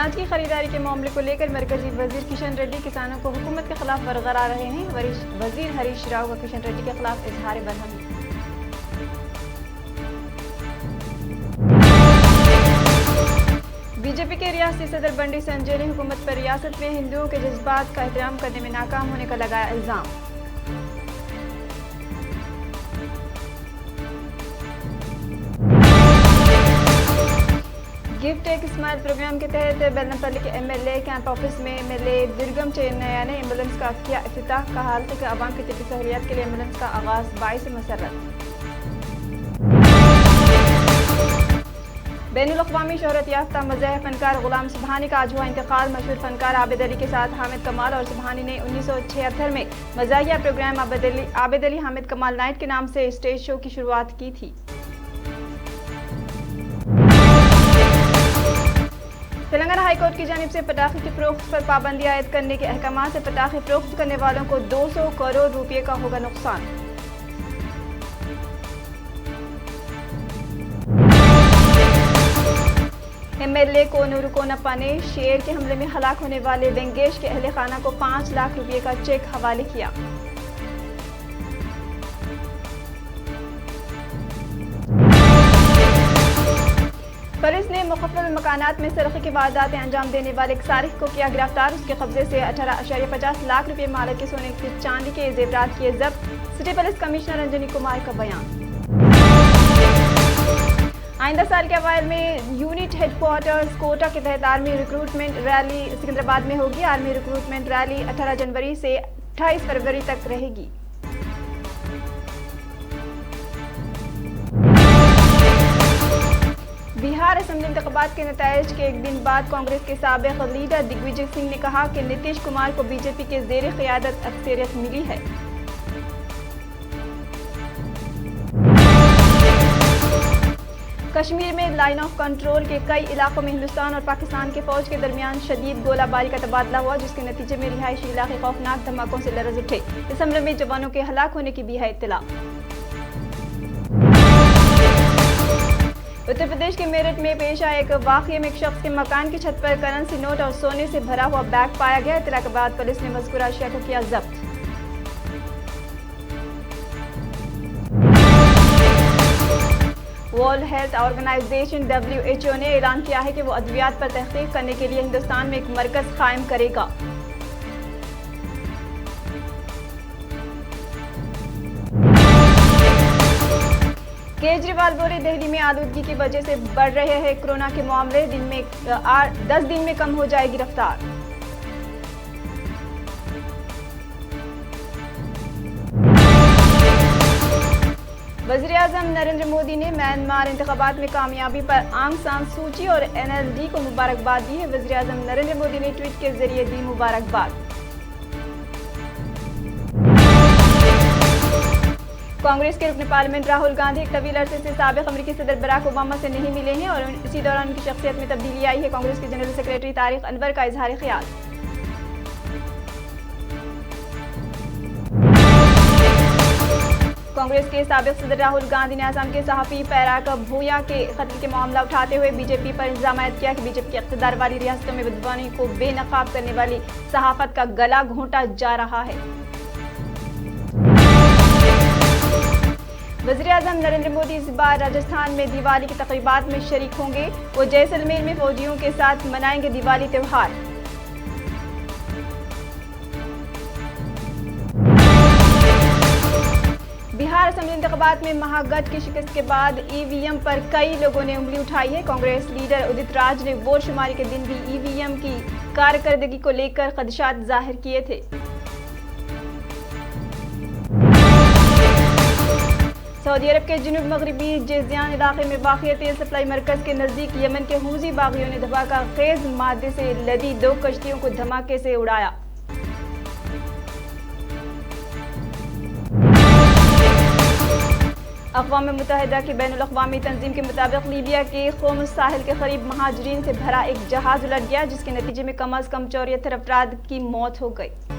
अनाज की खरीदारी के मामले को लेकर मरकजी वजीर किशन रेड्डी किसानों को हुकूमत के खिलाफ बरकरार रहे हैं। वजीर हरीश राव का किशन रेड्डी के खिलाफ इजहार बरहमी। बीजेपी के रियासती सदर बंडी संजय ने हुकूमत पर रियासत में हिंदुओं के जज्बात का एहतराम करने में नाकाम होने का लगाया इल्जाम। गिफ्ट एक स्माइल प्रोग्राम के तहत बेलनपल्ली के एमएलए कैंप ऑफिस में एमएलए दुर्गम चेन्नैया ने एम्बुलेंस का किया इफ्तिताह। कहा कि आवाम की तिब्बी सहूलियात के लिए एम्बुलेंस का आगाज बाइस मसरत। बैनुल-अक़वामी शोहरत याफ्ता मज़ाह फनकार गुलाम सुबहानी का आज हुआ इंतकाल। मशहूर फनकार आबिद अली के साथ हामिद कमाल और सुबहानी ने 1976 में मज़ाहिया प्रोग्राम आबिद अली हामिद कमाल नाइट के नाम से स्टेज शो की शुरुआत की थी। तेलंगाना हाईकोर्ट की जानिब से पटाखे की फरोख्त पर पाबंदी आयद करने के अहकाम से पटाखे फरोख्त करने वालों को 200 करोड़ रुपये का होगा नुकसान। एमएलए को नूरुकोनप्पा ने शेर के हमले में हलाक होने वाले वेंगेश के अहले खाना को 5 लाख रुपये का चेक हवाले किया। पुलिस ने मुख्तलिफ मकानात में सरक़ी की वारदातें अंजाम देने वाले एक सारिक को किया गिरफ्तार। उसके कब्जे से 18.50 लाख रुपये मालिक के सोने के चांदी के जेवरात किए जब्त। City police commissioner Anjani Kumar का बयान। आइंदा साल के अवाइल में यूनिट हेडक्वार्टर्स कोटा के तहत आर्मी रिक्रूटमेंट रैली सिकंदराबाद में होगी। आर्मी रिक्रूटमेंट रैली 18 जनवरी से 28 फरवरी तक रहेगी। बिहार असेंबली इंतखाबात के नताइज के एक दिन बाद कांग्रेस के साबिक लीडर दिग्विजय सिंह ने कहा कि नीतीश कुमार को बीजेपी के ज़ेरे क़यादत अक्सरियत मिली है। कश्मीर में लाइन ऑफ कंट्रोल के कई इलाकों में हिंदुस्तान और पाकिस्तान के फौज के दरमियान शदीद गोलाबारी का तबादला हुआ, जिसके नतीजे में रिहायशी इलाके खौफनाक धमाकों से लरज़ उठे। इस हमले में जवानों के हलाक होने की भी है इत्तला। उत्तर प्रदेश के मेरठ में पेश आए एक वाक़ये में एक शख्स के मकान की छत पर करेंसी नोट और सोने से भरा हुआ बैग पाया गया। इत्तला के बाद पुलिस ने मज़कूरा अशिया को किया जब्त। वर्ल्ड हेल्थ ऑर्गेनाइजेशन WHO ने ऐलान किया है कि वो अद्वियात पर तहकीक करने के लिए हिंदुस्तान में एक मरकज़ कायम करेगा। केजरीवाल बोले दिल्ली में आलूदगी की वजह से बढ़ रहे हैं कोरोना के मामले। 10 दिन में कम हो जाएगी रफ्तार। वज़ीर-ए-आज़म नरेंद्र मोदी ने म्यांमार इंतखाबात में कामयाबी पर आंग सान सूची और NLD को मुबारकबाद दी है। वज़ीर-ए-आज़म नरेंद्र मोदी ने ट्वीट के जरिए दी मुबारकबाद। कांग्रेस के रुकन पार्लियामेंट राहुल गांधी एक तवील अरसे से साबिक अमेरिकी सदर बराक ओबामा से नहीं मिले हैं और इसी दौरान उनकी शख्सियत में तब्दीली आई है। कांग्रेस के जनरल सेक्रेटरी तारिक अनवर का इजहार ख्याल। कांग्रेस के साबिक सदर राहुल गांधी ने असम के सहाफ़ी पैराक भूया के कत्ल के मामला उठाते हुए बीजेपी पर इल्जाम आयद किया कि बीजेपी की इक़्तिदार वाली रियासतों में बदबानी को बेनकाब करने वाली सहाफ़त का गला घोंटा जा रहा है। वज़ीर-ए-आज़म नरेंद्र मोदी इस बार राजस्थान में दिवाली की तक़रीबात में शरीक होंगे। वो जैसलमेर में फौजियों के साथ मनाएंगे दिवाली त्यौहार। बिहार असेंबली इंतखाबात में महागठ की शिकस्त के बाद EVM पर कई लोगों ने उंगली उठाई है। कांग्रेस लीडर उदित राज ने वोट शुमारी के दिन भी EVM की कारकर्दगी को लेकर खदशात जाहिर किए थे। सऊदी अरब के जुनूब मगरबी जेजियान इलाके में वाक़िया तेल सप्लाई मरकज़ के नज़दीक यमन के हूज़ी बागियों ने धमाका खेज़ मादे से लदी 2 कश्तियों को धमाके से उड़ाया। अक़वाम मुत्तहिदा की बैनुल-अक़वामी तंजीम के मुताबिक लीबिया के खोम साहिल के करीब महाजरीन से भरा एक जहाज़ उलट गया, जिसके नतीजे में कम अज़ कम 74 अफराद की मौत हो गई।